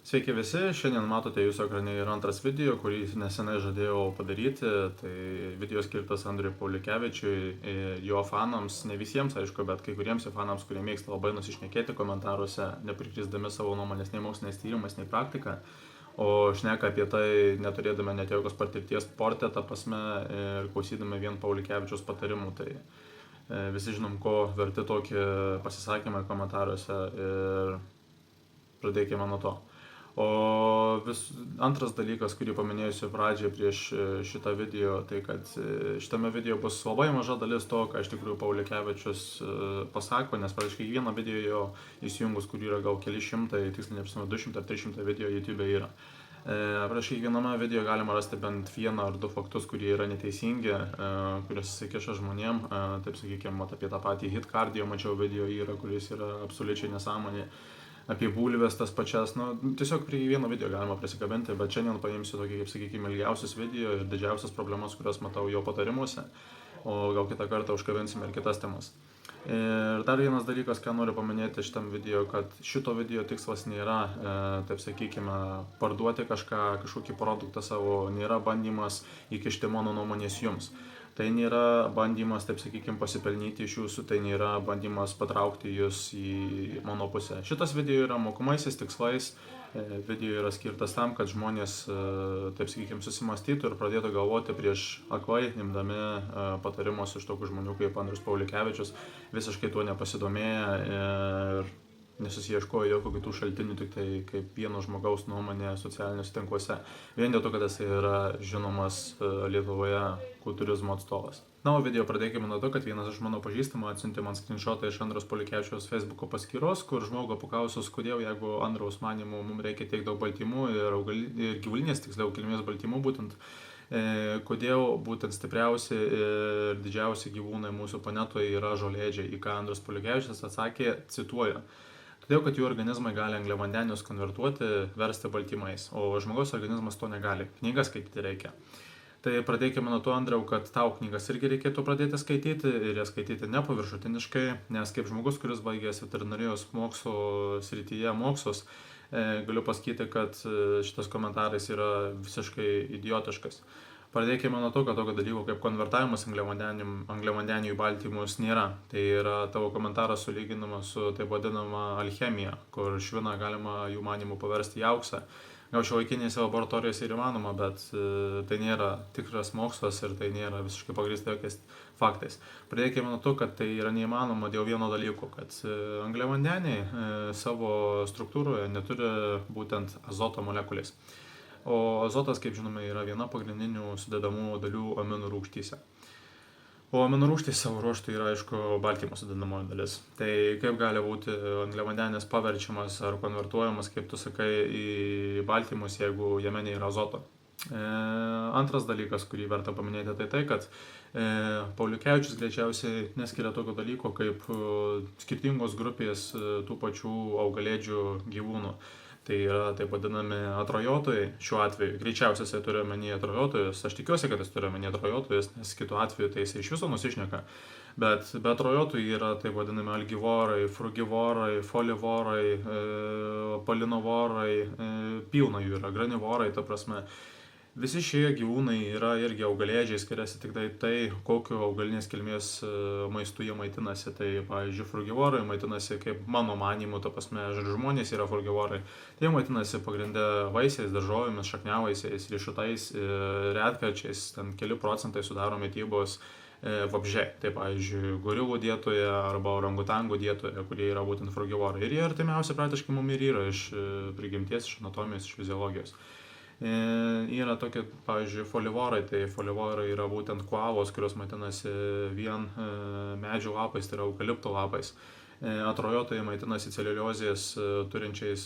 Sveiki visi, šiandien matote jūsų ekrane ir antras video, kurį nesenai žadėjau padaryti. Tai video skirtas Andriui Pauliukevičiui, jo fanams, ne visiems aišku, bet kai kuriems jo fanams, kurie mėgsta labai nusišnekėti komentaruose, neprikrisdami savo nuomonės nei moksliniais tyrimais, nei praktika, o šneka apie tai neturėdami net jokios patirties sporte, ta prasme, ir klausydami vien Pauliukevičiaus patarimų. Tai visi žinom, ko verti tokie pasisakymai komentaruose ir pradėkime nuo to. O antras dalykas, kurį paminėjusiu pradžią prieš šitą video, tai kad šitame video bus labai maža dalis to, ką iš tikrųjų Pauliukevičius pasako, nes praktiškai kiekvieną video jo įsijungus, kur yra gal keli šimtai, tiksliai neprisimenu, 200 ar 300 video YouTube yra. Praktiškai kiekviename video galima rasti bent vieną ar du faktus, kurie yra neteisingi, kuriuos įsikiša žmonėm. Taip sakykime, apie tą patį hit cardio mačiau video yra, kuris yra absoliučiai nesąmonė. Apie bulves tas pačias, tiesiog prie vieno video galima prisikabinti, bet šiandien paimsiu tokį, kaip sakykime, ilgiausius video ir didžiausias problemas, kurias matau jo patarimuose, o gal kitą kartą užkabinsime ir kitas temas. Ir dar vienas dalykas, ką noriu paminėti šitam video, kad šito video tikslas nėra, taip sakykime, parduoti kažkokį produktą savo, nėra bandymas įkišti mano nuomonės jums. Tai nėra bandymas, taip sakykime, pasipelnyti iš jūsų, tai nėra bandymas patraukti jūs į mano pusę. Šitas video yra mokomaisiais tikslais, video yra skirtas tam, kad žmonės, taip sakykime, susimastytų ir pradėtų galvoti prieš aklai, imdami patarimus iš tokių žmonių kaip Andrius Pauliukevičius, visiškai tuo nepasidomėję ir nesusiieškojo jokių kitų šaltinių, tik tai kaip vieno žmogaus nuomonė socialiniuose tinkluose, vien dėl to, kad jis yra žinomas Lietuvoje kultūrizmo atstovas. O video pradėkime nuo to, kad vienas iš mano pažįstamų atsiuntė man screenshotą iš Andriaus Pauliukevičiaus Facebooko paskyros, kur žmogų paklausus, kodėl, jeigu Andriaus manymu mums reikia tiek daug baltymų ir gyvulinės, tiksliau kilmės baltymų, būtent kodėl būtent stipriausi ir didžiausi gyvūnai mūsų planetoje yra žolėdžiai, į ką Andrius Pauliukevičius atsakė, cituoju: todėl, kad jų organizmai gali angliavandenius konvertuoti, versti baltymais, o žmogaus organizmas to negali. Knygas skaityti reikia. Tai pradėkime nuo to, Andriau, kad tau knygas irgi reikėtų pradėti skaityti ir jas skaityti nepaviršutiniškai, nes kaip žmogus, kuris baigęs veterinarijos mokslo srityje mokslus, galiu pasakyti, kad šitas komentaras yra visiškai idiotiškas. Pradėkime nuo to, kad tokio dalyko kaip konvertavimas angliavandenių į baltymus nėra. Tai yra tavo komentaras sulyginamas su taip vadinama alchemija, kur šviną galima jų manymų paversti į auksą. Gal šiuolaikinėse laboratorijose ir įmanoma, bet tai nėra tikras mokslas ir tai nėra visiškai pagrįsta jokiais faktais. Pradėkime nuo to, kad tai yra neįmanoma dėl vieno dalyko, kad angliavandeniai savo struktūroje neturi būtent azoto molekulės. O azotas, kaip žinome, yra viena pagrindinių sudedamų dalių aminų rūgštyse. O aminų rūgštys savo ruožtu yra, aišku, baltymo sudedamoji dalis. Tai kaip gali būti angliavandenis paverčiamas ar konvertuojamas, kaip tu sakai, į baltymus, jeigu jame nėra azoto? Antras dalykas, kurį verta paminėti, tai kad Pauliukevičius greičiausiai neskiria tokio dalyko kaip skirtingos grupės tų pačių augalėdžių gyvūnų. Tai yra taip vadinami atrojotojai, šiuo atveju. Greičiausiai jis turi omenyje atrojotojus. Aš tikiuosi, kad jis turi omenyje atrojotojus, nes kitu atveju tai jis iš viso nusišneka. Bet be atrojotojų yra taip vadinami algivorai, frugivorai, folivorai, palinovorai, pilna jų yra, granivorai, ta prasme. Visi šie gyvūnai yra irgi augalėdžiai, skiriasi tik tai, kokiu augalinės kilmės maistu jie maitinasi. Tai, pavyzdžiui, frugivorai maitinasi, kaip mano manymu, ta prasme, žmonės yra frugivorai. Tai maitinasi pagrindę vaisiais, daržovėmis, šakniavaisiais, riešutais, retkarčiais, ten keli procentai sudaro mitybos vabzdžiai. Tai, pavyzdžiui, gorilų dietoje arba orangutangų dietoje, kurie yra būtent frugivorai. Ir jie artimiausia praktiškai mums ir yra iš prigimties, iš anatomijos, iš fiziologijos. Yra tokie, pavyzdžiui, folivorai, tai folivorai yra būtent koalos, kurios maitinasi vien medžių lapais, tai yra eukalipto lapais. Atrojotojai maitinasi celiuliozės turinčiais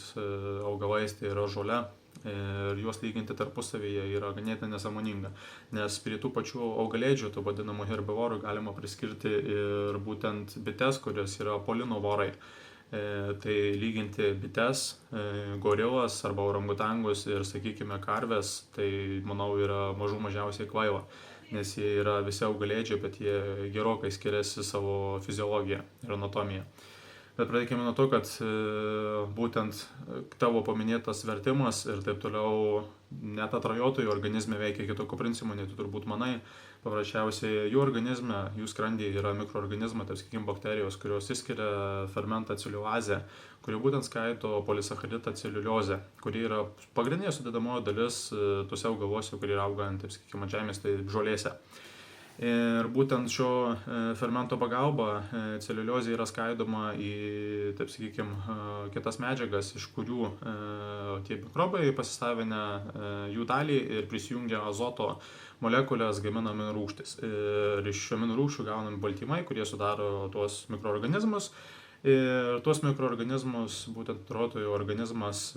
augalais, tai yra žole, ir juos lyginti tarpusavyje yra ganėtinai nesąmoninga, nes prie tų pačių augalėdžių, tų vadinamų herbivorų, galima priskirti ir būtent bites, kurios yra polinovorai. Tai lyginti bites, gorilas arba orangutangus ir, sakykime, karves, tai, manau, yra mažiausiai kvaila, nes jie yra visi augalėdžiai, bet jie gerokai skiriasi savo fiziologiją ir anatomiją. Bet pradėkime nuo to, kad būtent tavo paminėtas vertimas ir taip toliau net atrajotojų organizme veikia kitokio principų, nei tu turbūt manai. Paprasčiausiai jų organizme, jų skrandyje yra mikroorganizmai, taip sakykime, bakterijos, kurios išskiria fermentą celiuliozę, kuri būtent skaido polisacharitą celiuliozę, kuri yra pagrindinė sudedamoji dalis tuose augaluose, kurie auga ant, taip sakykime, žemės, tai žolėse. Ir būtent šio fermento pagalba celiuliozė yra skaidoma į, taip sakykime, kitas medžiagas, iš kurių tie mikrobai pasisavinę jų dalį ir prisijungia azoto molekulės, gamina aminorūgštis. Ir iš šių aminorūgščių gaunami baltymai, kurie sudaro tuos mikroorganizmus. Ir tuos mikroorganizmus būtent atrajotojų organizmas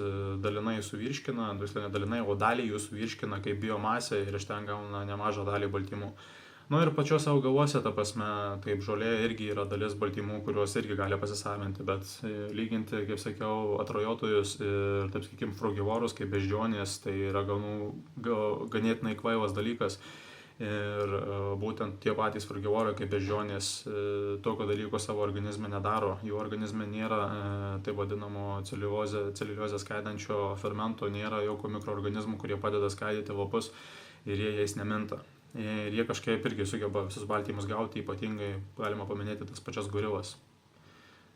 dalinai suvirškina, ne dalinai, o dalį jų suvirškina kaip biomasę ir iš ten gauna nemažą dalį baltymų. Ir pačiuose augaluose, ta prasme, taip žolė irgi yra dalis baltymų, kuriuos irgi gali pasisavinti, bet lyginti, kaip sakiau, atrajotojus ir, taip sakykime, frugivorus kaip beždžionės, tai yra ganėtinai kvailas dalykas. Ir būtent tie patys frugivorai kaip beždžionės tokio dalyko savo organizme nedaro. Jų organizme nėra taip vadinamo celiuliozę skaidančio fermento, nėra jokių mikroorganizmų, kurie padeda skaidyti lapus ir jie jais neminta. Ir jie kažkaip irgi sugeba visus baltymus gauti, ypatingai galima paminėti tas pačias gorilas.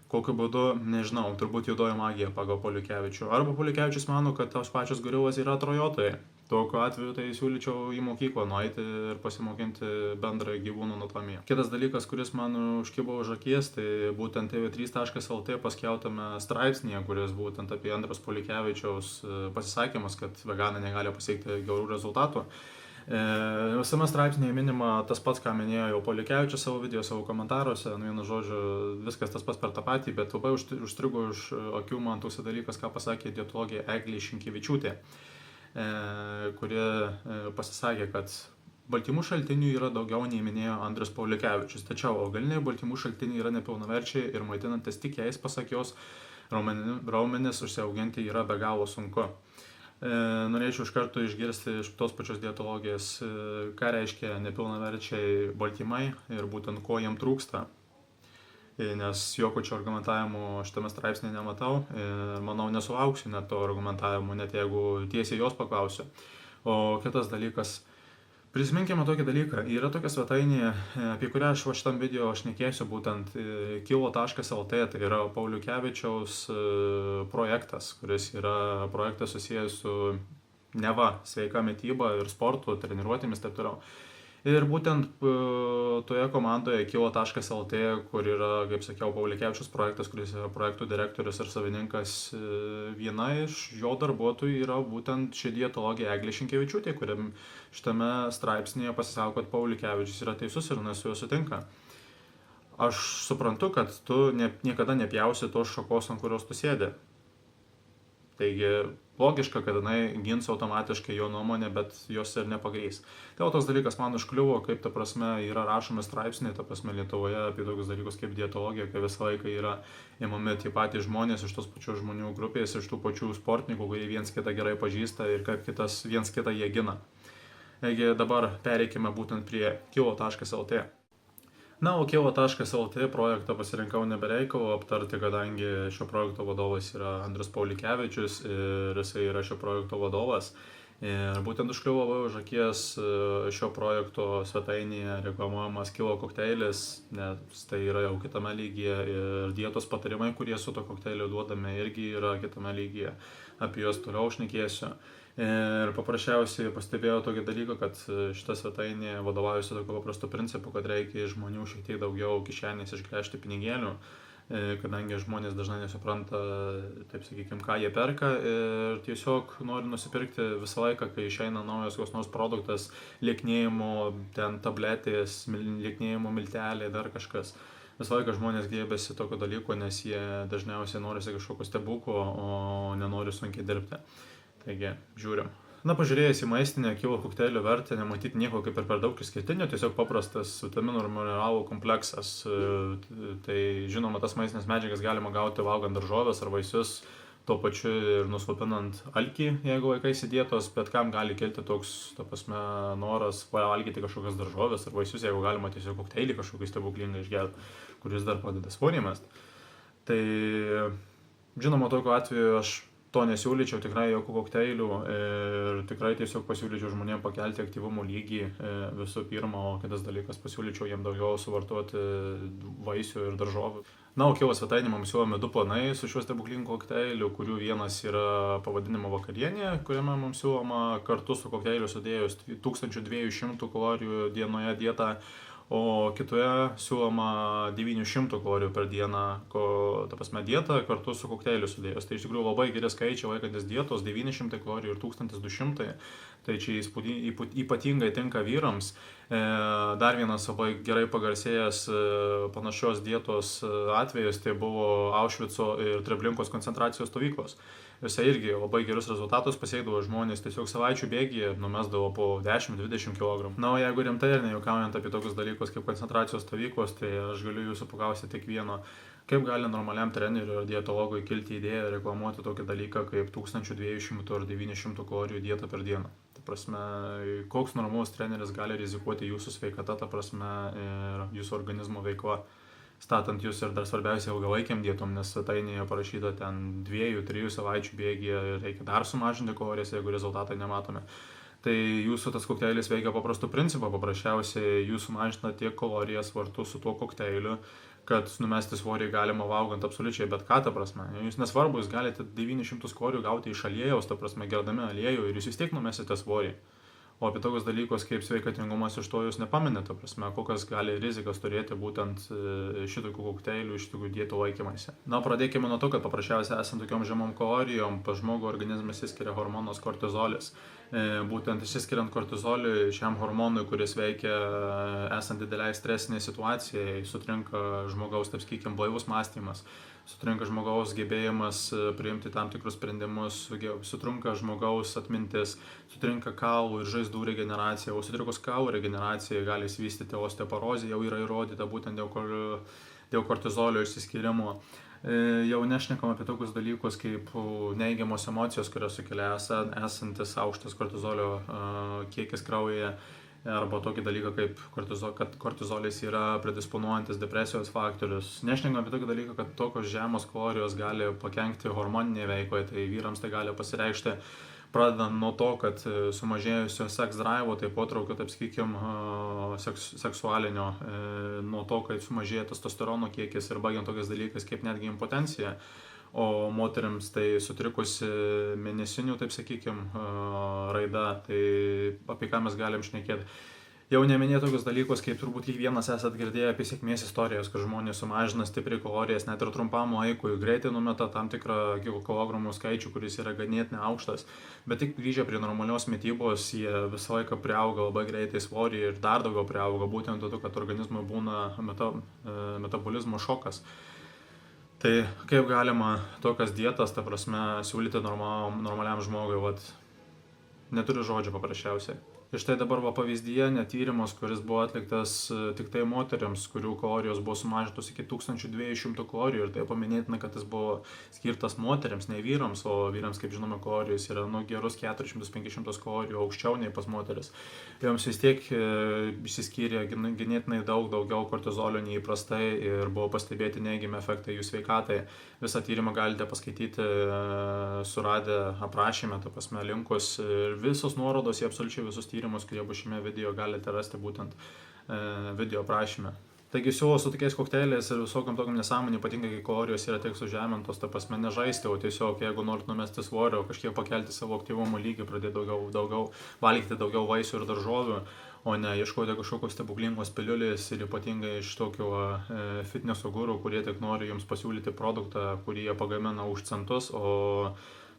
Kokiu būdu, nežinau, turbūt juodoji magija pagal Poliukevičių. Arba Poliukevičius mano, kad tos pačios gorilos yra atrajotojai. Tokiu atveju tai siūlyčiau į mokyklą nueiti ir pasimokinti bendrą gyvūnų anatomiją. Kitas dalykas, kuris man užkibo už akies, tai būtent tv3.lt paskelbtame straipsnėje, kuris būtent apie Andriaus Poliukevičiaus pasisakymas, kad veganai negali pasiekti gerų rezultatų. Visame straipsnėje minima tas pats, ką minėjo jau Poliukevičius savo video, savo komentaruose, vienu žodžiu, viskas tas pats per tą patį, bet labai užstrigo už akių man toks dalykas, ką pasakė dietologė Eglė Šimkevičiūtė, kuri pasisakė, kad baltymų šaltinių yra daugiau nei minėjo Andrius Poliukevičius, tačiau augaliniai baltymų šaltiniai yra nepilnaverčiai ir maitinantis tik jais, pasak jos, raumenis užsiauginti yra be galo sunku. Norėčiau iš karto išgirsti iš tos pačios dietologijos, ką reiškia nepilnaverčiai baltymai ir būtent ko jiem trūksta. Nes jokio čia argumentavimo šitame straipsnėje nematau ir manau nesulauksiu net to argumentavimo, net jeigu tiesiai jos paklausiu. O kitas dalykas, prisiminkime tokį dalyką, yra tokia svetainė, apie kurią aš šitam video šnekėsiu, būtent kilo.lt, tai yra Poliukevičiaus projektas, kuris yra projektas susijęs su neva sveika mityba ir sportu, treniruotėmis, taip toliau. Ir būtent toje komandoje kilo.lt, kur yra, kaip sakiau, Poliukevičiaus projektas, kuris yra projektų direktorius ir savininkas, viena iš jo darbuotojų yra būtent ši dietologė Eglė Šimkevičiūtė, kuriam šitame straipsnėje pasisako, kad Poliukevičius yra teisus ir su juo sutinka. Aš suprantu, kad tu niekada nepjausi tos šakos, ant kurios tu sėdi. Taigi logiška, kad jinai gins automatiškai jo nuomonę, bet jos ir nepagrįs. Tai toks dalykas man užkliuvo, kaip ta prasme yra rašomi straipsniai, ta prasme Lietuvoje apie tokius dalykus kaip dietologija, kai visą laiką yra imami tie patys žmonės iš tos pačios žmonių grupės, iš tų pačių sportininkų, kurie viens kitą gerai pažįsta ir kaip viens kitą jie gina. Taigi dabar pereikime būtent prie kilo.lt. O kilo.lt projektą pasirinkau nebereikalo aptarti, kadangi šio projekto vadovas yra Andrius Poliukevičius ir jisai yra šio projekto vadovas. Ir būtent užkliuvo už akies šio projekto svetainėje reklamuojamas kilo kokteilis, nes tai yra jau kitame lygyje ir dietos patarimai, kurie su to kokteiliu duodame, irgi yra kitame lygyje. Apie juos toliau šnekėsiu. Ir paprasčiausiai pastebėjau tokį dalyką, kad šita svetainė vadovaujasi tokiu paprastu principu, kad reikia iš žmonių šiek tiek daugiau kišenės išgręžti pinigėlių, kadangi žmonės dažnai nesupranta, taip sakykime, ką jie perka ir tiesiog nori nusipirkti visą laiką, kai išeina naujas koks nors produktas, lieknėjimo, ten tabletės, lieknėjimo milteliai, dar kažkas. Visą laiką žmonės gėbėsi tokio dalyko, nes jie dažniausiai norisi kažkokio stebuklo, o nenori sunkiai dirbti. Taigi, žiūrim. Pažiūrėjęs į maistinę kilo kokteilio vertę, nematyti nieko kaip ir per daug išskirtinio, tiesiog paprastas vitaminų ir mineralų kompleksas. Tai žinoma, tas maistinės medžiagas galima gauti valgant daržoves ar vaisius, tuo pačiu ir nuslopinant alkį, jeigu laikaisi dietos, bet kam gali kilti toks, ta prasme, noras valgyti kažkokias daržoves ar vaisius, jeigu galima tiesiog kokteilį kažkokį stebuklingą išgerti, kuris dar padeda svorį mesti. Tai žinoma, tokiu atveju aš to nesiūlyčiau tikrai jokių kokteilių ir tikrai tiesiog pasiūlyčiau žmonėms pakelti aktyvumo lygį visų pirma, o kitas dalykas pasiūlyčiau jiems daugiau suvartoti vaisių ir daržovių. Na, o Kivo svetainėje mums siūlome 2 planai su šiuo stebuklingu kokteiliu, kurių vienas yra pavadinimo vakarienė, kuriame mums siūloma kartu su kokteiliu sudėjus 1200 kalorijų dienoje dietą, o kitoje siūloma 900 kalorijų per dieną, dieta kartu su kokteiliu sudėjus. Tai iš tikrųjų labai geri skaičiai laikantis dietos, 900 kalorijų ir 1200, tai čia ypatingai tinka vyrams. Dar vienas labai gerai pagarsėjęs panašios dietos atvejis, tai buvo Aušvico ir Treblinkos koncentracijos stovyklos. Jose irgi labai gerus rezultatus pasiekdavo žmonės, tiesiog savaičių bėgyje numesdavo po 10-20 kg. Na, o jeigu rimtai ir nejuokaujant apie tokius dalykus kaip koncentracijos stovyklos, tai aš galiu jūsų paklausyti tik vieno. Kaip gali normaliam treneriui ar dietologui kilti idėją reklamuoti tokį dalyką kaip 1200 ar 900 kalorijų dietą per dieną? Ta prasme, koks normalus treneris gali rizikuoti jūsų sveikata, ta prasme, ir jūsų organizmo veikla, statant jūs ir dar svarbiausia ilgalaikiam dietom, nes svetainėje parašyta ten 2-3 savaičių bėgyje ir reikia dar sumažinti kalorijas, jeigu rezultatai nematome. Tai jūsų tas kokteilis veikia paprastų principą, paprasčiausiai jūs sumažinate tiek kalorijas vartu su tuo kokteiliu, kad numesti svorį galima valgant absoliučiai bet ką, ta prasme. Jūs nesvarbu, jūs galite 900 kalorijų gauti iš aliejaus, ta prasme, gerdami aliejų ir jūs vis tiek numesite svorį. O apie tokius dalykus kaip sveikatingumas iš to jūs nepaminėte, ta prasme, kokias gali rizikas turėti būtent šitokių kokteilių, šitokių dietų laikymasi. Na, pradėkime nuo to, kad paprasčiausiai esant tokiom žemom kalorijom, pas žmogų organizme išsiskiria hormonas kortizolis. Būtent išsiskiriant kortizoliui, šiam hormonui, kuris veikia esant dideliai stresiniai situacijai, sutrinka žmogaus, taip sakykime, blaivus mąstymas, sutrinka žmogaus gebėjimas priimti tam tikrus sprendimus, sutrinka žmogaus atmintis, sutrinka kaulų ir žaizdų regeneracija, o sutrikus kaulų regeneracija gali įsivystyti osteoporozė, jau yra įrodyta būtent dėl kortizolio išsiskyrimo. Jau nešnekam apie tokius dalykus kaip neigiamos emocijos, kurios sukelia esantis aukštas kortizolio kiekis kraujyje, arba tokį dalyką kaip kad kortizolis yra predisponuojantis depresijos faktorius. Nešnekam apie tokį dalyką, kad tokios žemos kalorijos gali pakenkti hormoninėje veikloje, tai vyrams tai gali pasireikšti pradedant nuo to, kad sumažėjusio sex drive, tai potraukio, taip sakykime, seksualinio, nuo to, kad sumažėja testosterono kiekis ir baigiant tokiais dalykais kaip netgi impotencija, o moteriams tai sutrikusi mėnesinių, taip sakykime, raida, tai apie ką mes galim šnekėti. Jau neminėjau tokius dalykus, kaip turbūt kiekvienas esat girdėję apie sėkmės istorijas, kad žmonės sumažina stipriai kalorijas, net ir trumpam laikui, greitai numeta tam tikrą kilogramų skaičių, kuris yra ganėtinai aukštas, bet tik grįžę prie normalios mitybos, jie visą laiką priauga labai greitai svorį ir dar daugiau priauga, būtent dėl to, kad organizmui būna metabolizmo šokas. Tai kaip galima tokias dietas, ta prasme, siūlyti normaliam žmogui, neturiu žodžio paprasčiausiai. Ir štai dabar pavyzdyje netyrimas, kuris buvo atliktas tik tai moteriams, kurių kalorijos buvo sumažintos iki 1200 kalorijų, ir tai paminėtina, kad jis buvo skirtas moteriams, ne vyrams, o vyrams, kaip žinome, kalorijos yra gerus 400-500 kalorijų aukščiau nei pas moteris. Joms vis tiek išsiskyrė ganėtinai daugiau kortizolio nei įprastai ir buvo pastebėti neigiami efektai jų sveikatai. Visą tyrimą galite paskaityti suradę aprašyme, ta prasme, linkus, ir visos nuorodos į absoliučiai visus tyrimus, kurie bus šiame video, galite rasti būtent video aprašyme. Taigi siūlau su tokiais kokteiliais ir visokiam tokiam nesąmonė, ypatingai kai kalorijos yra tiek sužemintos, ta prasme, nežaisti, o tiesiog jeigu norit numesti svorio, kažkiek pakelti savo aktyvumo lygį, pradėti valgyti daugiau vaisių ir daržovių, o ne ieškoti kažkokios stebuklingos piliulės ir ypatingai iš tokio fitneso gurų, kurie tik nori jums pasiūlyti produktą, kurį jie pagamina už centus, o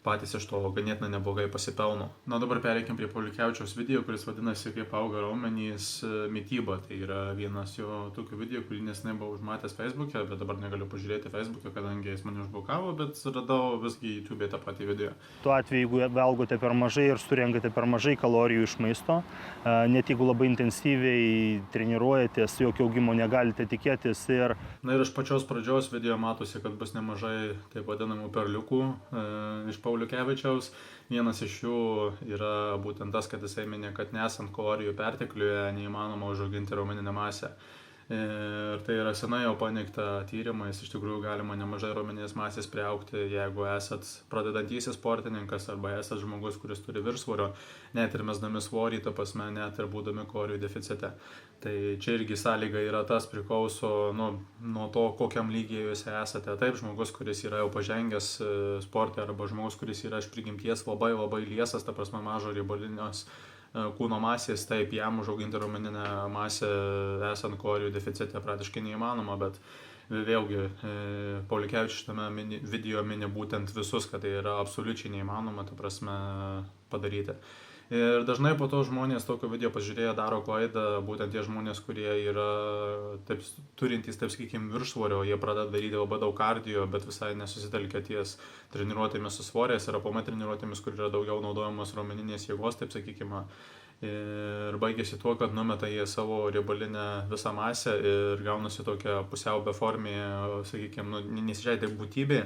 patys iš to ganėtinai neblogai pasipelno. Na, dabar pereikim prie Pauliukevičiaus video, kuris vadinasi Kaip auga raumenys mityba. Tai yra vienas jo tokių video, kurį neseniai buvau užmatęs Facebook'e, bet dabar negaliu pažiūrėti Facebook'e, kadangi jis mane užblokavo, bet radau visgi YouTube'e tą patį video. Tuo atveju, jeigu valgote per mažai ir surenkate per mažai kalorijų iš maisto, net jeigu labai intensyviai treniruojatės, jokio augimo negalite tikėtis. Na ir iš pačios pradžios video matosi, kad bus nemažai taip vadinamų perliukų iš Pauliukevičiaus. Vienas iš jų yra būtent tas, kad jisai minė, kad nesant kalorijų pertekliuje neįmanoma užauginti raumeninę masę. Ir tai yra senai jau paneigta tyrimais, iš tikrųjų galima nemažai raumeninės masės priaugti, jeigu esat pradedantysis sportininkas arba esat žmogus, kuris turi viršsvorio, net ir mesdami svorį, ta prasme, net ir būdami kalorijų deficite. Tai čia irgi sąlyga yra tas, priklauso nuo to, kokiam lygyje jūs esate. Taip, žmogus, kuris yra jau pažengęs sporte arba žmogus, kuris yra iš prigimties labai liesas, ta prasme, mažo riebalinės kūno masės, taip, jam užauginti raumeninę masę esant kalorijų deficite praktiškai neįmanoma, bet vėlgi Pauliukevičius šitame video mini būtent visus, kad tai yra absoliučiai neįmanoma, ta prasme, padaryti. Ir dažnai po to žmonės tokio video pažiūrėję daro klaidą, būtent tie žmonės, kurie yra turintys, taip sakykime, viršsvorio, jie pradeda daryti labai daug kardio, bet visai nesusitelkia ties treniruotėmis su svorės arba POM treniruotėmis, kur yra daugiau naudojamos raumeninės jėgos, taip sakykime. Ir baigėsi tuo, kad numeta jie savo riebalinę visą masę ir gaunasi tokia pusiau beformė, sakykime, nesižeidė būtybė,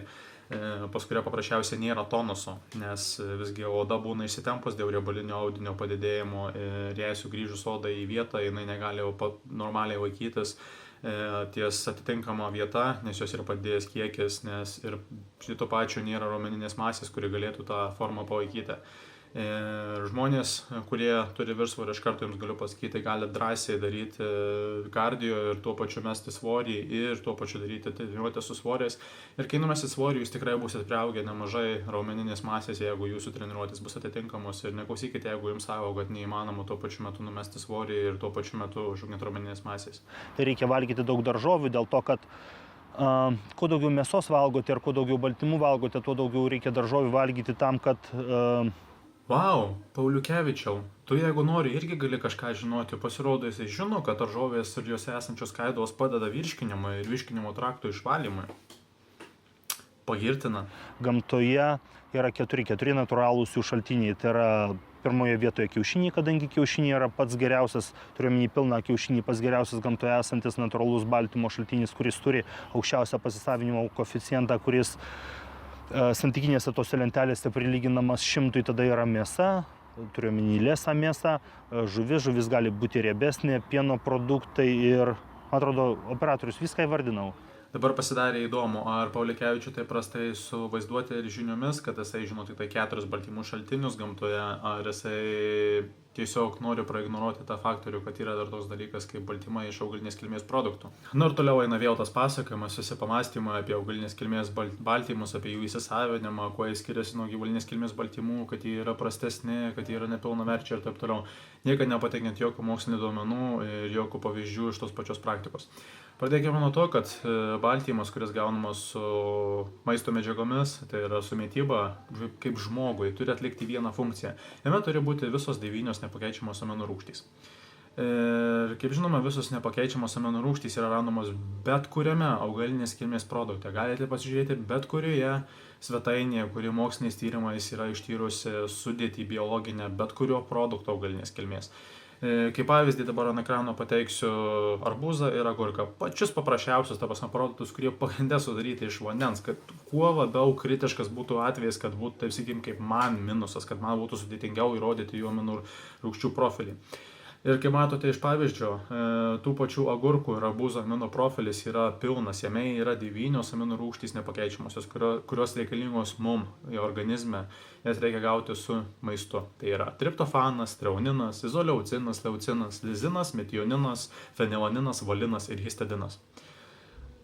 pas kurią paprasčiausiai nėra tonuso, nes visgi oda būna išsitempus dėl riebalinio audinio padidėjimo ir jei sugrįžus oda į vietą, jinai negali normaliai laikytis ties atitinkama vieta, nes jos yra padidėjęs kiekis, nes ir šito pačio nėra raumeninės masės, kuri galėtų tą formą palaikyti. Ir žmonės, kurie turi viršsvorį, iš karto jums galiu pasakyti, gali drąsiai daryti kardio ir tuo pačiu mesti svorį ir tuo pačiu daryti treniruotę su svoriais. Ir kai numesit svorį, jūs tikrai būsit priaugę nemažai raumeninės masės, jeigu jūsų treniruotės bus atitinkamos. Ir neklausykite, jeigu jums sako, kad neįmanoma tuo pačiu metu numesti svorį ir tuo pačiu metu užauginti raumeninės masės. Reikia valgyti daug daržovių dėl to, kad kuo daugiau mėsos valgote ir kuo daugiau baltymų valgote, tuo daugiau reikia daržovių valgyti tam, kad Vau, Pauliukevičiau, tu jeigu nori irgi gali kažką žinoti, pasirodo jisai žino, kad daržovės ir jose esančios skaidulos padeda virškinimui ir virškinimo trakto išvalymui. Pagirtina. Gamtoje yra keturi natūralūs jų šaltiniai. Tai yra pirmoje vietoje kiaušiniai, kadangi kiaušiniai yra pats geriausias, turiuomenį pilną kiaušinį, pats geriausias gamtoje esantis natūralus baltymo šaltinis, kuris turi aukščiausią pasisavinimo koeficientą, kuris santykinėse tose lentelėse prilyginamas 100, tada yra mėsa, turiuomenį liesą mėsą, žuvis gali būti riebesnė, pieno produktai ir, man atrodo, operatorius viską įvardinau. Dabar pasidarė įdomu, ar Pauliukevičiui taip prastai su vaizduotė ir žiniomis, kad jisai žino tik tai 4 baltymų šaltinius gamtoje, ar jisai tiesiog nori praignoruoti tą faktorių, kad yra dar toks dalykas kaip baltymai iš augalinės kilmės produktų. Ir toliau eina vėl tas pasakojimas, susipamastymai apie augalinės kilmės baltymus, apie jų įsisavinimą, kuo jie skiriasi nuo gyvulinės kilmės baltymų, kad jie yra prastesni, kad jie yra nepilnaverčiai ir taip toliau. Niekad nepateikiant jokių mokslinių duomenų ir jokių pavyzdžių iš tos pačios praktikos. Pradėkime nuo to, kad baltymas, kuris gaunamas su maisto medžiagomis, tai yra su mityba, kaip žmogui, turi atlikti vieną funkciją. Jame turi būti visos 9 nepakeičiamos aminų rūgštys. Ir kaip žinoma, visos nepakeičiamos aminų rūgštys yra randamos bet kuriame augalinės kilmės produkte. Galite pasižiūrėti bet kurioje svetainėje, kuri moksliniais tyrimais yra ištyrusi sudėtį biologinę bet kurio produkto augalinės kilmės. Kaip pavyzdį dabar ant ekrano pateiksiu arbūzą ir agurką. Pačius paprasčiausius, ta prasme, produktus, kurie pagrinde sudaryti iš vandens, kad kuo labiau kritiškas būtų atvejis, kad būtų, taip sakykim, kaip man minusas, kad man būtų sudėtingiau įrodyti jų aminų rūgščių profilį. Ir kaip matote iš pavyzdžio, tų pačių agurkų ir arbūzo amino profilis yra pilnas, jame yra 9 aminų rūgštys nepakeičiamosios, kurios reikalingos mum į organizme, jas reikia gauti su maistu. Tai yra triptofanas, treoninas, izoleucinas, leucinas, lizinas, metioninas, fenilaninas, valinas ir histadinas.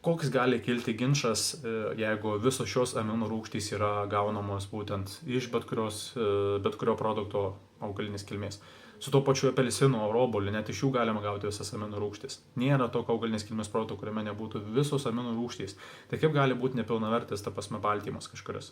Koks gali kilti ginčas, jeigu visos šios aminų rūgštys yra gaunamos būtent iš bet kurio produkto augalinės kilmės. Su to pačiu apelsinu, obuoliu, net iš jų galima gauti visas aminų rūgštys. Nėra tokio augalinės kilmės produkto, kuriame nebūtų visos aminų rūgštys. Tai kaip gali būti nepilnavertis, ta prasme, baltymas kažkuris.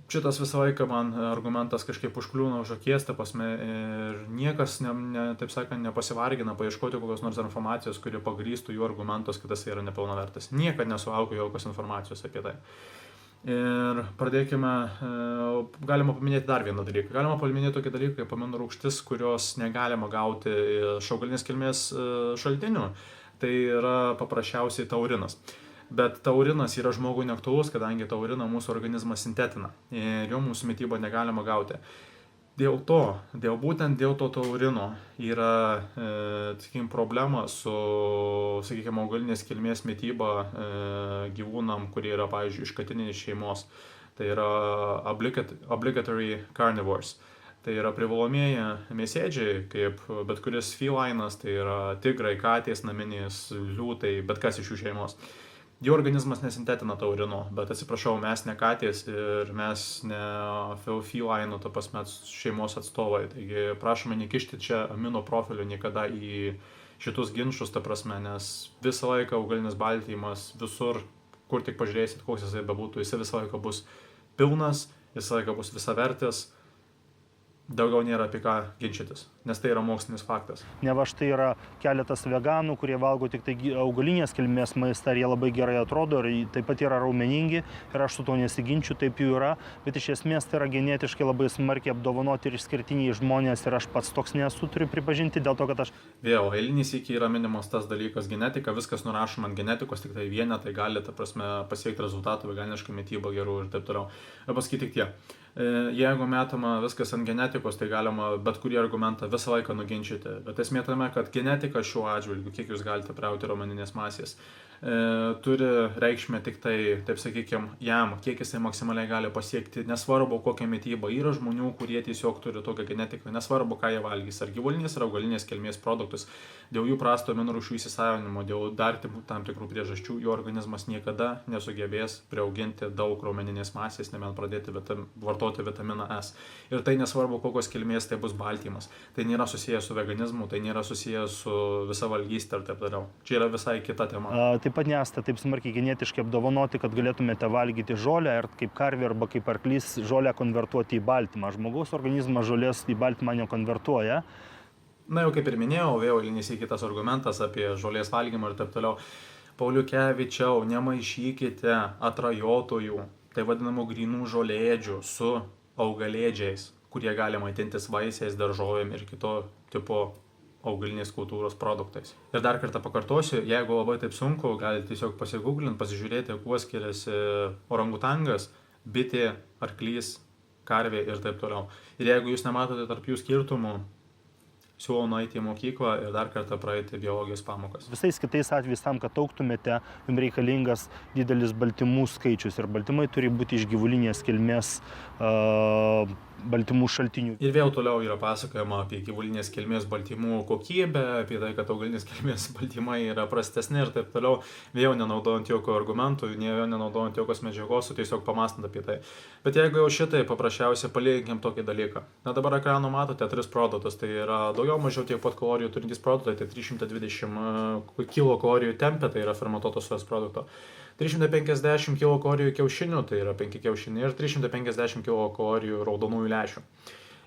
Šitas visą laiką man argumentas kažkaip užkliūna už akies, ta prasme, ir niekas, taip sakant, nepasivargina paieškoti kokios nors informacijos, kuri pagrįstų jų argumentus, kad tas yra nepilnavertis. Niekad nesulaukiu jokios informacijos apie tai. Ir pradėkime, galima paminėti dar vieną dalyką. Galima paminėti tokį dalyką kaip aminų rūgštis, kurios negalima gauti iš augalinės kilmės šaltinių. Tai yra paprasčiausiai taurinas. Bet taurinas yra žmogui neaktualus, kadangi tauriną mūsų organizmas sintetina ir jo mūsų mityba negalima gauti. Būtent dėl to taurino yra, sakykim, problema su, sakykim, augalinės kilmės mityba gyvūnam, kurie yra, pavyzdžiui, iš katininės šeimos. Tai yra obligatory carnivores. Tai yra privalomieji mėsėdžiai, kaip bet kuris felainas, tai yra tigrai, katės, naminės, liūtai, bet kas iš jų šeimos. Jų organizmas nesintetina taurino, bet atsiprašau, mes ne katės ir mes ne felainų, ta prasme, šeimos atstovai. Taigi prašome nekišti čia amino profilių niekada į šitus ginčus, ta prasme, nes visą laiką augalinis baltymas visur, kur tik pažiūrėsit, koks jisai bebūtų, jisai visą laiką bus pilnas, visą laiką bus visavertis. Daugiau nėra apie ką ginčytis, nes tai yra mokslinis faktas. Neva štai yra keletas veganų, kurie valgo tik tai augalinės kilmės maistą ir jie labai gerai atrodo ir taip pat yra raumeningi ir aš su to nesiginčiu, taip jų yra, bet iš esmės tai yra genetiškai labai smarkiai apdovanoti ir išskirtiniai žmonės ir aš pats toks nesu, turiu pripažinti, dėl to, kad aš... Vėl, eilinį sykį yra minimas tas dalykas genetika, viskas nurašoma ant genetikos, tik tai vienetai gali, ta prasme, pasiekti rezultatų, veganišką mitybą gerų ir taip toliau. Ir pasakyti tik tiek. Jeigu metama viskas ant genetikos, tai galima bet kurį argumentą visą laiką nuginčyti. Bet esmė tame, kad genetika šiuo atžvilgiu, kiek jūs galite priauti raumeninės masės, turi reikšmę tik tai, taip sakykime, jam, kiek jisai maksimaliai gali pasiekti, nesvarbu kokią mitybą. Yra žmonių, kurie tiesiog turi tokią genetiką, nesvarbu ką jie valgys, ar gyvulinės, ar augalinės kilmės produktus. Dėl jų prasto aminorūgščių įsisavinimo, dėl dar tam tikrų priežasčių, jų organizmas niekada nesugebės priauginti daug raumeninės masės, nebent pradėti vartoti vitaminą S. Ir tai nesvarbu kokios kilmės tai bus baltymas. Tai nėra susijęs su veganizmu, tai nėra susijęs su visa valgystė ir taip toliau. Čia yra visai kita tema. Taip pat nesate taip smarkiai genetiškai apdovanoti, kad galėtumėte valgyti žolę ar kaip karvė arba kaip arklys žolę konvertuoti į baltymą. Žmogaus organizmas žolės į baltymą nekonvertuoja. Na jau kaip ir minėjau, vėl eilinį sykį kitas argumentas apie žolės valgymą ir taip toliau. Pauliukevičiau, nemaišykite atrajotojų, tai vadinamų grynų žolėdžių su augalėdžiais, kurie gali maitintis vaisiais, daržovėm ir kito tipo augalinės kultūros produktais. Ir dar kartą pakartosiu, jeigu labai taip sunku, galite tiesiog pasigūglinti, pasižiūrėti, kuo skiriasi orangutangas, bitė, arklys, karvė ir taip toliau. Ir jeigu jūs nematote tarp jų skirtumų, siūlau nueiti į mokyklą ir dar kartą praeiti biologijos pamokas. Visais kitais atvejais tam, kad augtumėte, jums reikalingas didelis baltymų skaičius ir baltymai turi būti iš gyvulinės kilmės baltymų šaltinių. Ir vėl toliau yra pasakojama apie gyvulinės kilmės baltymų kokybę, apie tai, kad augalinės kilmės baltymai yra prastesni ir taip toliau, vėl nenaudojant jokių argumentų, nenaudojant jokios medžiagos, o tiesiog pamąstant apie tai. Bet jeigu jau šitai, paprasčiausiai palyginkim tokį dalyką. Na dabar ekranu matote 3 produktus, tai yra daugiau mažiau tiek pat kalorijų turintys produktai, tai 320 kilokalorijų tempė, tai yra fermentuotos sojos produkto. 350 kilokalorijų kiaušinių, tai yra 5 kiaušiniai, ir 350 kilokalorijų raudonųjų lęšių.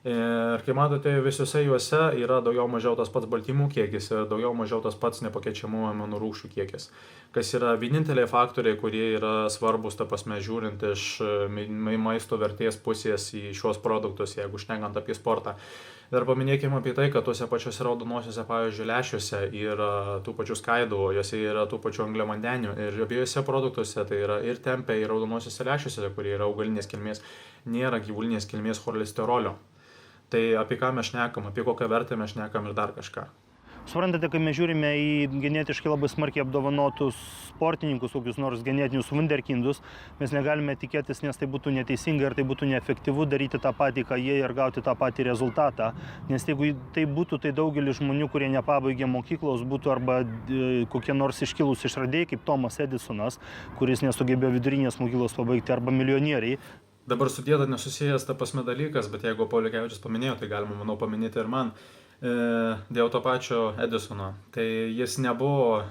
Ir kaip matote, visuose juose yra daugiau mažiau tas pats baltymų kiekis ir daugiau mažiau tas pats nepakeičiamų aminorūgščių kiekis. Kas yra vieninteliai faktoriai, kurie yra svarbus, ta prasme, žiūrint iš maisto vertės pusės į šios produktus, jeigu šnekant apie sportą. Dar paminėkime apie tai, kad tuose pačiuose raudonosiuose, pavyzdžiui, lęšiuose yra tų pačių skaidulų, juose yra tų pačių angliavandenių ir abiejose produktuose, tai yra ir tempė, ir raudonosiuose lęšiuose, kurie yra augalinės kilmės, nėra gyvulinės kilmės cholesterolio. Tai apie ką mes šnekam, apie kokią vertę mes šnekam ir dar kažką. Suprantate, kai mes žiūrime į genetiškai labai smarkiai apdovanotus sportininkus, kokius nors genetinius wunderkindus, mes negalime tikėtis, nes tai būtų neteisinga ir tai būtų neefektyvu daryti tą patį, ką jie ir gauti tą patį rezultatą. Nes jeigu tai būtų, tai daugelis žmonių, kurie nepabaigė mokyklos, būtų arba kokie nors iškilūs išradėjai, kaip Tomas Edisonas, kuris nesugebėjo vidurinės mokyklos pabaigti, arba milijonieriai. Dabar su dieta nesusijęs ta prasme dalykas, bet jeigu Pauliukevičius paminėjo, tai galima, manau, paminėti ir man. Dėl to pačio Edisono. Tai jis nebuvo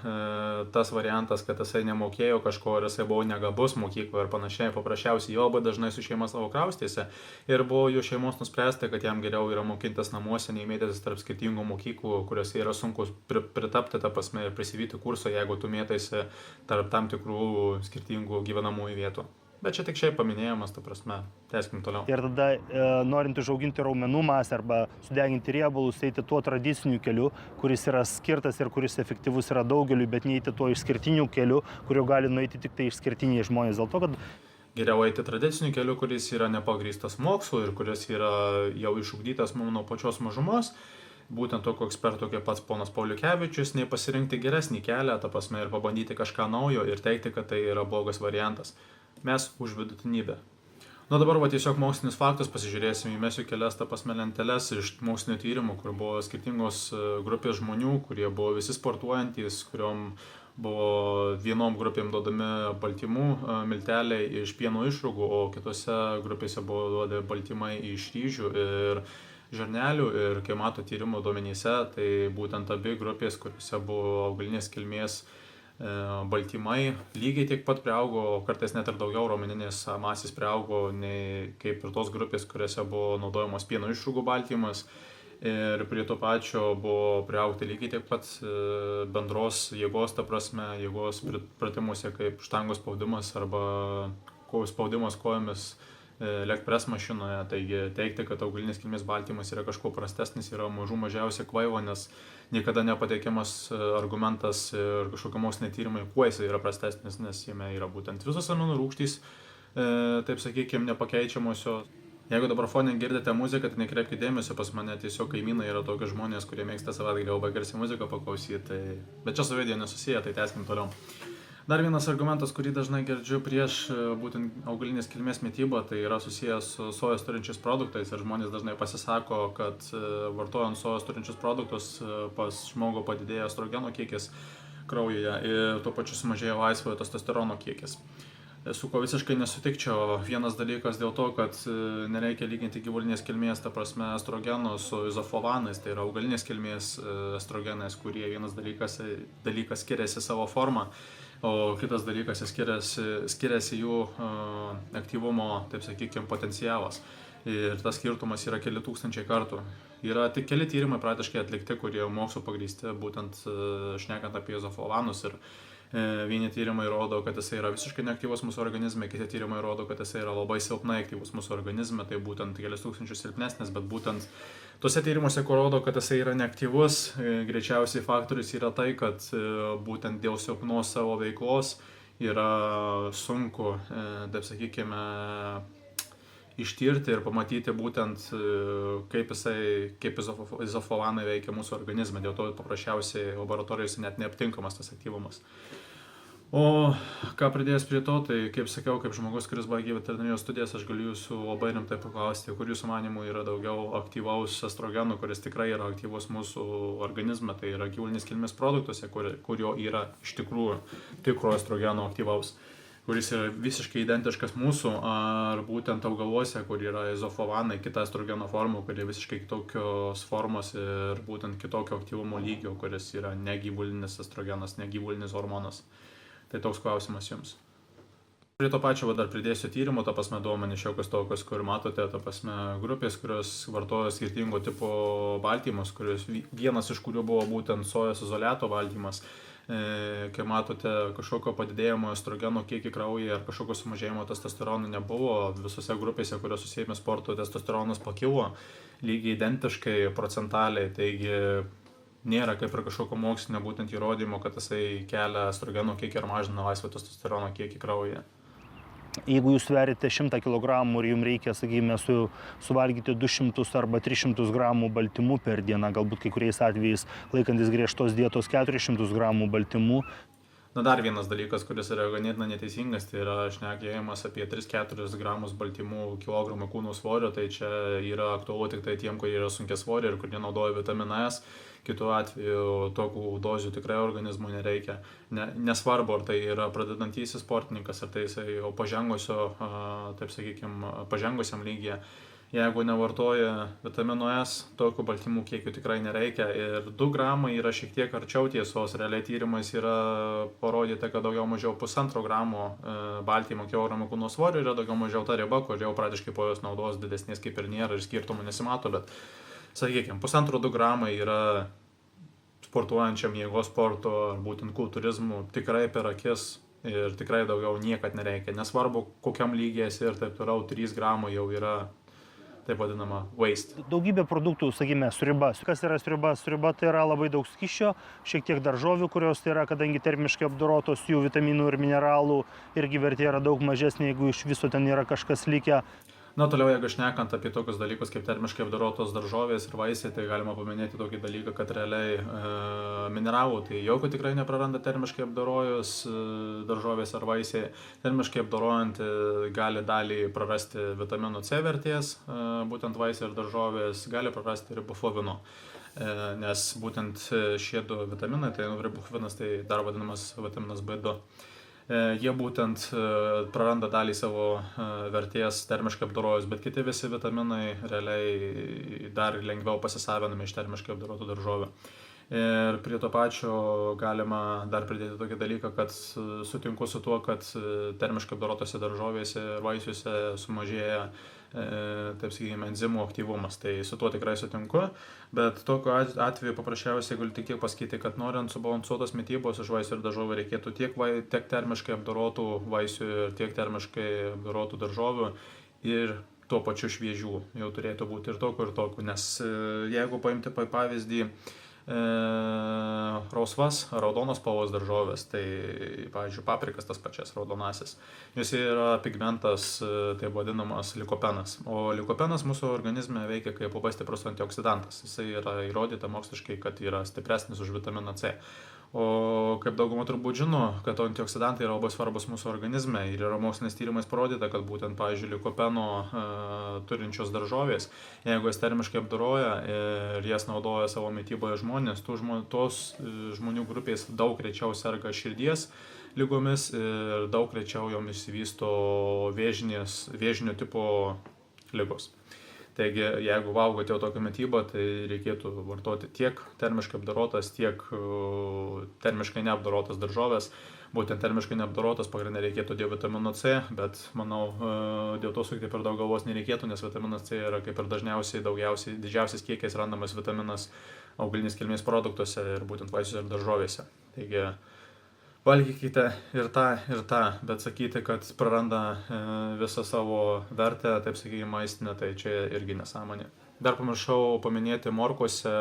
tas variantas, kad jisai nemokėjo kažko ir jisai buvo negabus mokykloje ir panašiai. Paprasčiausiai jo labai dažnai su šeima savo kraustėsi ir buvo jų šeimos nuspręsta, kad jam geriau yra mokintis namuose, nei mėtytis tarp skirtingų mokyklų, kuriuose yra sunku pritapti tą prasme ir prisivyti kursą, jeigu tu mėtaisi tarp tam tikrų skirtingų gyvenamųjų vietų. Bet čia tik šiaip paminėjimas, ta prasme, tęskim toliau. Ir tada, norint užauginti raumenų masę arba sudeginti riebalus, eiti tuo tradiciniu keliu, kuris yra skirtas ir kuris efektyvus yra daugeliui, bet neiti tuo išskirtiniu keliu, kuriuo gali nueiti tik tai išskirtiniai žmonės. Dėl to, kad geriau eiti tradiciniu keliu, kuris yra nepagrįstas mokslu ir kuris yra jau išugdytas mums nuo pačios mažumos, būtent tokio eksperto kaip pats ponas Pauliukevičius, nei pasirinkti geresnį kelią, ta prasme, ir pabandyti kažką naujo ir teikti, kad tai yra blogas variantas. Mes už vidutinybę. Nu dabar tiesiog mokslinis faktas, pasižiūrėsim, įmesiu kelias lenteles iš mokslinio tyrimų, kur buvo skirtingos grupės žmonių, kurie buvo visi sportuojantys, kuriom buvo vienom grupėm duodami baltymų milteliai iš pieno išrūgų, o kitose grupėse buvo duodami baltymai iš ryžių ir žarnelių. Ir kai mato tyrimo duomenyse, tai būtent abi grupės, kuriuose buvo augalinės kilmės baltymai, lygiai tiek pat priaugo, kartais net ir daugiau raumeninės masės priaugo, nei kaip ir tos grupės, kuriuose buvo naudojamos pieno išrūgų baltymas. Ir prie to pačio buvo priaugti lygiai tiek pat bendros jėgos, ta prasme, jėgos pratimuose kaip štangos spaudimas arba spaudimas kojomis leg press mašinoje. Taigi teigti, kad augalinės kilmės baltymas yra kažkuo prastesnis, yra mažiausiai kvaiva, nes niekada nepateikiamas argumentas ir kažkokie moksliniai tyrimai, kuo jis yra prastesnis, nes jame yra būtent visos aminų rūgštys, taip sakykime, nepakeičiamosios. Jeigu dabar fone girdite muziką, tai nekreipkite dėmesio, pas mane tiesiog kaimynai yra tokie žmonės, kurie mėgsta savaitgalį labai garsiai muziką paklausyti, bet čia su video nesusiję, tai tęskim toliau. Dar vienas argumentas, kurį dažnai girdžiu prieš būtent augalinės kilmės mitybą, tai yra susijęs su sojos turinčiais produktais ir žmonės dažnai pasisako, kad vartojant sojos turinčius produktus pas žmogų padidėja estrogeno kiekis kraujyje ir tuo pačiu sumažėja laisvojo testosterono kiekis. Su ko visiškai nesutikčiau. Vienas dalykas dėl to, kad nereikia lyginti gyvulinės kilmės, ta prasme, estrogenų su izoflavoanais, tai yra augalinės kilmės estrogenais, kurie vienas dalykas skiriasi savo formą, o kitas dalykas skiriasi jų aktyvumo, taip sakykime, potencialas. Ir tas skirtumas yra keli tūkstančiai kartų. Yra tik keli tyrimai praktiškai atlikti, kurie mokslo pagrįsti, būtent šnekant apie izoflavanus. Ir vieni tyrimai rodo, kad jisai yra visiškai neaktyvus mūsų organizme, kiti tyrimai rodo, kad jisai yra labai silpnai aktyvus mūsų organizme, tai būtent kelias tūkstančius silpnesnis, bet būtent tuose tyrimuose, kur rodo, kad jisai yra neaktyvus, greičiausiai faktorius yra tai, kad būtent dėl silpnos savo veiklos yra sunku, taip sakykime, ištirti ir pamatyti būtent, kaip izoflavanai veikia mūsų organizme, dėl to paprasčiausiai laboratorijose net neaptinkamas tas aktyvumas. O ką pridėjęs prie to, tai kaip sakiau, kaip žmogus, kuris baigė veterinarijos studijas, aš galiu jūsų labai rimtai paklausti, kur jūsų manimų yra daugiau aktyvaus estrogeno, kuris tikrai yra aktyvus mūsų organizme, tai yra gyvulinės kilmės produktuose, kurio yra iš tikrųjų tikro estrogeno aktyvaus, kuris yra visiškai identiškas mūsų, ar būtent augaluose, kur yra izoflavanai, kita estrogeno forma, kurie visiškai kitokios formos ir būtent kitokio aktyvumo lygio, kuris yra negyvulinis estrogenas, negyvulinis hormonas. Tai toks klausimas jums. Prie to pačio dar pridėsiu tyrimo, ta prasme duomenys šiokios tokios, kur matote, ta prasme grupės, kurios vartoja skirtingo tipo baltymus, vienas iš kurių buvo būtent sojos izoliato baltymas. Kai matote, kažkokio padidėjimo estrogeno kiekį kraujyje ar kažkokio sumažėjimo testosterono nebuvo, visose grupėse, kurios susijęme sporto, testosteronas pakilo lygiai identiškai procentaliai, taigi nėra kaip ir kažkokio mokslinio būtent įrodymo, kad jisai kelia estrogeno kiekį ar mažina laisvą testosterono kiekį kraujyje. Jeigu jūs sverite 100 kg ir jums reikia, sakykime, suvalgyti 200 arba 300 gramų baltymų per dieną, galbūt kai kuriais atvejais laikantis griežtos dietos 400 gramų baltymų. Na, dar vienas dalykas, kuris yra ganėtinai neteisingas, tai yra šnekėjimas apie 3-4 gramus baltymų kilogramų kūno svorio, tai čia yra aktualu tik tai tiem, kurie yra sunkiasvoriai ir kurie naudoja vitaminą S. Kitu atveju tokių dozių tikrai organizmui nereikia. Nesvarbu, ar tai yra pradedantysis sportininkas, ar tai jisai jau pažengusiam lygyje. Jeigu nevartoja vitamino S, tokių baltymų kiekių tikrai nereikia. Ir 2 gramai yra šiek tiek arčiau tiesos. Realiai tyrimais yra parodyta, kad daugiau mažiau 1,5 gramo baltymo kilogramų kūno svorio yra daugiau mažiau ta riba, kur jau praktiškai po jos naudos didesnės kaip ir nėra ir skirtumų nesimato, bet sakykime, 1,5-2 gramai yra sportuojančiam jėgos sporto ar būtent kultūrizmų tikrai per akis ir tikrai daugiau niekad nereikia. Nesvarbu, kokiam lygiai esi ir taip toliau, 3 gramai jau yra taip vadinama waste. Daugybė produktų, sakykime, sriuba. Kas yra sriuba? Sriuba tai yra labai daug skysčio, šiek tiek daržovių, kurios tai yra, kadangi termiškai apdorotos, jų vitaminų ir mineralų irgi vertė yra daug mažesnė, jeigu iš viso ten yra kažkas likę. Na, toliau, jeigu šnekant apie tokius dalykus kaip termiškai apdorotos daržovės ir vaisiai, tai galima paminėti tokį dalyką, kad realiai mineralų tai jokio tikrai nepraranda termiškai apdorojus daržovės ar vaisiai. Termiškai apdorojant gali dalį prarasti vitaminų C vertės, būtent vaisiai ir daržovės, gali prarasti riboflavino. Nes būtent šie du vitaminai, tai riboflavinas tai dar vadinamas vitaminas B2. Jie būtent praranda dalį savo vertės termiškai apdorojus, bet kiti visi vitaminai realiai dar lengviau pasisavinami iš termiškai apdorotų daržovių. Ir prie to pačio galima dar pridėti tokį dalyką, kad sutinku su tuo, kad termiškai apdorotose daržovėse ir vaisiuose sumažėja, taip sakykime, enzimų aktyvumas. Tai su tuo tikrai sutinku, bet tokiu atveju paprasčiausiai galiu tik tiek pasakyti, kad norint subalansuotos mitybos iš vaisių ir daržovių reikėtų tiek termiškai apdorotų vaisių ir tiek termiškai apdorotų daržovių ir tuo pačiu šviežių. Jau turėtų būti ir tokių, nes jeigu paimti pavyzdį rausvas, raudonos spalvos daržovės, tai, pavyzdžiui, paprikas tas pačias raudonasis. Jis yra pigmentas, tai vadinamas likopenas. O likopenas mūsų organizme veikia kaip labai stiprus antioksidantas. Jisai yra įrodyta moksliškai, kad yra stipresnis už vitaminą C. O kaip dauguma turbūt žino, kad antioksidantai yra labai svarbus mūsų organizme ir yra moksliniais tyrimais parodyta, kad būtent, pavyzdžiui, likopeno turinčios daržovės, jeigu jas termiškai apdoroja ir jas naudoja savo mityboje žmonės, tos žmonių grupės daug rečiau serga širdies ligomis ir daug rečiau jomis vysto vėžinio tipo ligos. Taigi, jeigu valgote jau tokią mitybą, tai reikėtų vartoti tiek termiškai apdorotas, tiek termiškai neapdorotas daržovės. Būtent termiškai neapdorotas pagrindinė reikėtų dėl vitamino C, bet manau, dėl to sukti per daug galvos nereikėtų, nes vitaminas C yra kaip ir didžiausias kiekis randamas vitaminas augalinės kilmės produktuose ir būtent vaisiuose ir daržovėse. Taigi, valgykite ir tą, bet sakyti, kad praranda visą savo vertę, taip sakykime, maistinę, tai čia irgi nesąmonė. Dar pamiršau paminėti morkose,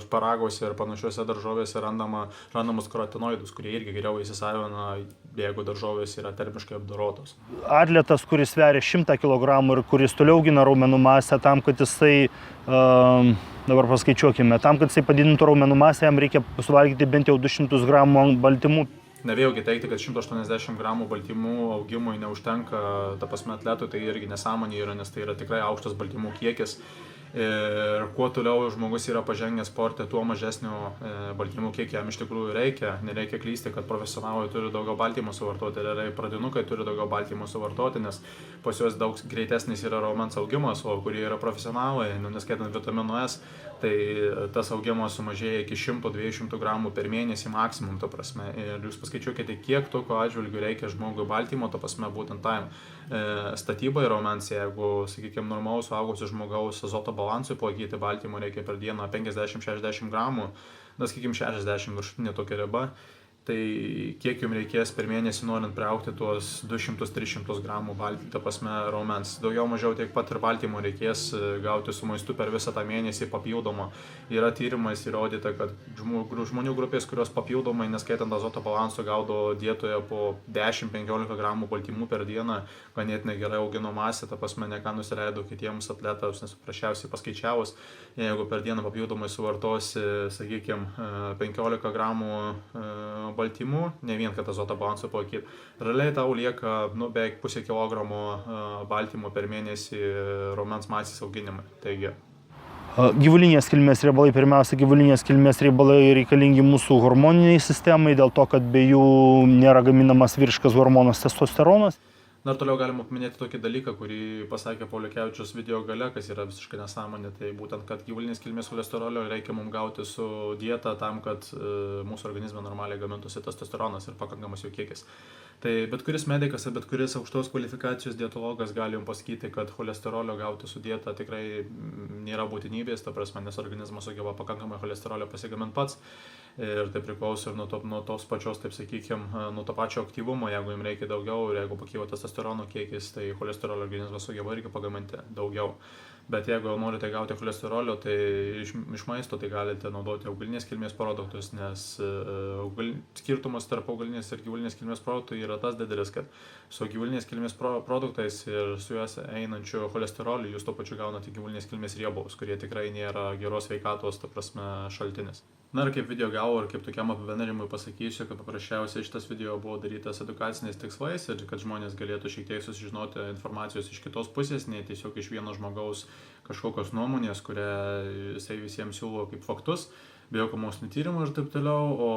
šparagose ir panašiuose daržovėse randamus karotinoidus, kurie irgi geriau įsisavina, jeigu daržovės yra termiškai apdorotos. Atletas, kuris sveria 100 kg ir kuris toliau augina raumenų masę, tam, kad jisai, dabar paskaičiuokime, tam, kad jisai padidintų raumenų masę, jam reikia suvalgyti bent jau 200 g baltymų. Ne vėlgi teikti, kad 180 gramų baltymų augimui neužtenka, ta prasme, atletui, tai irgi nesąmonė yra, nes tai yra tikrai aukštas baltymų kiekis. Ir kuo toliau žmogus yra pažengęs sporte, tuo mažesnio baltymų kiekio jam iš tikrųjų reikia. Nereikia klysti, kad profesionalai turi daugiau baltymų suvartoti, ir pradinukai turi daugiau baltymų suvartoti, nes pas juos daug greitesnis yra raumens augimas, o kurie yra profesionalai, neskaitant vitamino S, tai tas augimas sumažėja iki 100-200 gramų per mėnesį maksimum, ta prasme. Ir jūs paskaičiuokite, kiek tokio atžvilgių reikia žmogui baltymo, ta prasme, būtent tam statybai raumens, jeigu, sakykime, normalus suaugusio žmogaus azoto balansui palaikyti baltymų reikia per dieną 50-60 gramų, na, sakykime, 60 viršutinė tokia riba, tai kiek jums reikės per mėnesį norint priaugti tuos 200-300 gramų ta prasme raumens. Daugiau mažiau tiek pat ir baltymų reikės gauti su maistu per visą tą mėnesį papildomą. Yra tyrimais įrodyta, kad žmonių grupės, kurios papildomai, neskaitant azoto balanso, gaudo dietoje po 10-15 gramų baltymų per dieną, ganėtinai gerai augino masę, ta prasme, ne ką nusileido kitiems atletams, nes paprasčiausiai paskaičiavus, jeigu per dieną papildomai suvartosi, sakykime, 15 gramų baltymų, ne vien kad azoto balansą palaikyti, realiai tau lieka beveik pusę kilogramo baltymų per mėnesį raumens masės auginimui. Taigi. Gyvulinės kilmės riebalai, pirmiausia, gyvulinės kilmės riebalai reikalingi mūsų hormoniniai sistemai, dėl to, kad be jų nėra gaminamas vyriškas hormonas testosteronas. Dar toliau galima paminėti tokį dalyką, kurį pasakė Pauliukevičius video gale, kas yra visiškai nesąmonė, tai būtent, kad gyvulinės kilmės cholesterolio reikia mums gauti su dieta tam, kad mūsų organizme normaliai gamintųsi testosteronas ir pakankamas jo kiekis. Tai bet kuris medikas, bet kuris aukštos kvalifikacijos dietologas gali jums pasakyti, kad cholesterolio gauti su dieta tikrai nėra būtinybės, ta prasme, nes organizmas sugeba pakankamai cholesterolio pasigaminti pats. Ir tai priklauso ir nuo tos pačios, taip sakykime, nuo to pačio aktyvumo, jeigu jums reikia daugiau ir jeigu pakyla testosterono kiekis, tai cholesterolio organizmas sugeba irgi pagaminti daugiau. Bet jeigu jau norite gauti cholesterolio, tai iš maisto tai galite naudoti augalinės kilmės produktus, nes skirtumas tarp augalinės ir gyvulinės kilmės produktų yra tas didelis, kad su gyvulinės kilmės produktais ir su juos einančiu cholesteroliu jūs tuo pačiu gaunate gyvulinės kilmės riebalus, kurie tikrai nėra geros sveikatos, ta prasme, šaltinis. Na ir kaip video gavo ir kaip tokiam apibendrinimui pasakysiu, kad paprasčiausiai šitas video buvo darytas edukaciniais tikslais ir kad žmonės galėtų šiek tiek susižinoti informacijos iš kitos pusės, ne tiesiog iš vieno žmogaus kažkokios nuomonės, kurią jisai visiems siūlo kaip faktus, be jokių mokslinių tyrimų ir taip toliau, o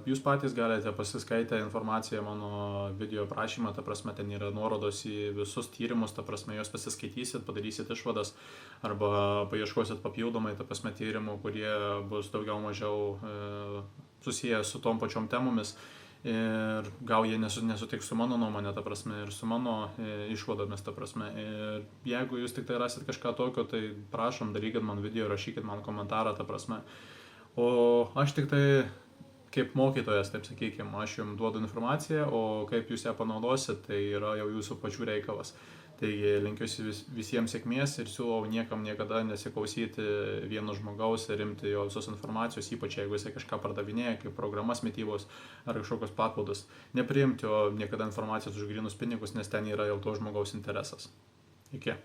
jūs patys galite pasiskaitę informaciją mano video aprašymą, ta prasme, ten yra nuorodos į visus tyrimus, ta prasme, juos pasiskaitysit, padarysit išvadas arba paieškosit papildomai, ta prasme, tyrimų, kurie bus daugiau mažiau susiję su tom pačiom temomis ir gal jie nesutiks su mano nuomonė, ta prasme, ir su mano išvadomis, ta prasme. Ir jeigu jūs tik tai rasit kažką tokio, tai prašom, darykit man video, rašykit man komentarą, ta prasme. O aš tik tai kaip mokytojas, taip sakykime, aš jums duodu informaciją, o kaip jūs ją panaudosit, tai yra jau jūsų pačių reikalas. Taigi linkiu visiems sėkmės ir siūlau niekam niekada nesiklausyti vieno žmogaus ir rimti jo visos informacijos, ypač jeigu jisai kažką pardavinėja, kaip programas mitybos ar kažkokios papildus. Nepriimti jo niekada informacijos už grynus pinigus, nes ten yra jau to žmogaus interesas. Iki.